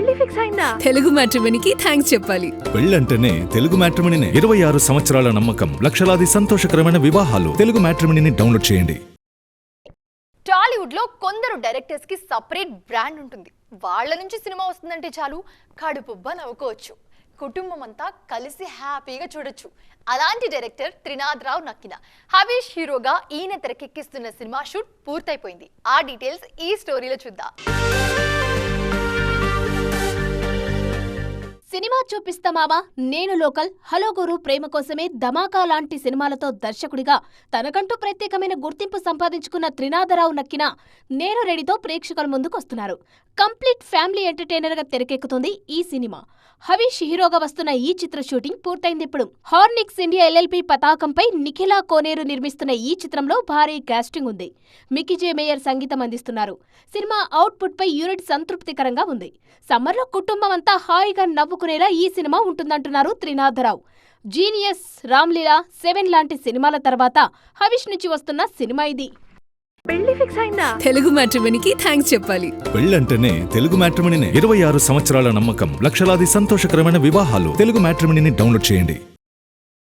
పెళ్లి ఫిక్స్ అయిందా? తెలుగు మ్యాట్రిమోనీకి థ్యాంక్స్ చెప్పాలి. పెళ్ళంటేనే తెలుగు మ్యాట్రిమోనీనే. 26 సంవత్సరాల నమ్మకం, లక్షలాది సంతోషకరమైన వివాహాలు. తెలుగు మ్యాట్రిమోనీని డౌన్లోడ్ చేయండి. టాలీవుడ్ లో కొందరు డైరెక్టర్స్ కి సపరేట్ బ్రాండ్ ఉంటుంది. వాళ్ళ నుంచి సినిమా వస్తుందంటే చాలు కడుపుబ్బ నవ్వుకోవచ్చు, కుటుంబం అంతా కలిసి హ్యాపీగా చూడొచ్చు. అలాంటి డైరెక్టర్ త్రినాథ్ రావు నక్కిన. హరీష్ హీరోగా ఈయన తెరకెక్కిస్తున్న సినిమా షూట్ పూర్తయిపోయింది. ఆ డీటెయిల్స్ ఈ స్టోరీలో చూద్దాం. సినిమా చూపిస్తామావా, నేను లోకల్, హలో గురు, ప్రేమ కోసమే, ధమాకా లాంటి సినిమాలతో దర్శకుడిగా తనకంటూ ప్రత్యేకమైన గుర్తింపు సంపాదించుకున్న త్రినాథరావు నక్కిన నేను రెడీతో ప్రేక్షకుల ముందుకొస్తున్నారు. కంప్లీట్ ఫ్యామిలీ ఎంటర్టైనర్ గా తెరకెక్కుతుంది ఈ సినిమా. హరీష్ హీరోగా వస్తున్న ఈ చిత్ర షూటింగ్ పూర్తయింది. ఇప్పుడు హార్నిక్స్ ఇండియా LLP పతాకంపై నిఖిలా కోనేరు నిర్మిస్తున్న ఈ చిత్రంలో భారీ కాస్టింగ్ ఉంది. మికీ జే మేయర్ సంగీతం అందిస్తున్నారు. సినిమా అవుట్పుట్ పై యూనిట్ సంతృప్తికరంగా ఉంది. సమ్మర్లో కుటుంబం అంతా హాయిగా నవ్వుకునేలా ఈ సినిమా ఉంటుందంటున్నారు త్రినాథరావు. జీనియస్, రామ్లీలా, 7 లాంటి సినిమాల తర్వాత హరీష్ నుంచి వస్తున్న సినిమా ఇది. పెళ్లి ఫిక్స్ అయిందా? తెలుగు మ్యాట్రిమోనీకి థ్యాంక్స్ చెప్పాలి. పెళ్ళంటేనే తెలుగు మ్యాట్రిమోనీనే. 26 సంవత్సరాల నమ్మకం, లక్షలాది సంతోషకరమైన వివాహాలు. తెలుగు మ్యాట్రిమోనీని డౌన్లోడ్ చేయండి.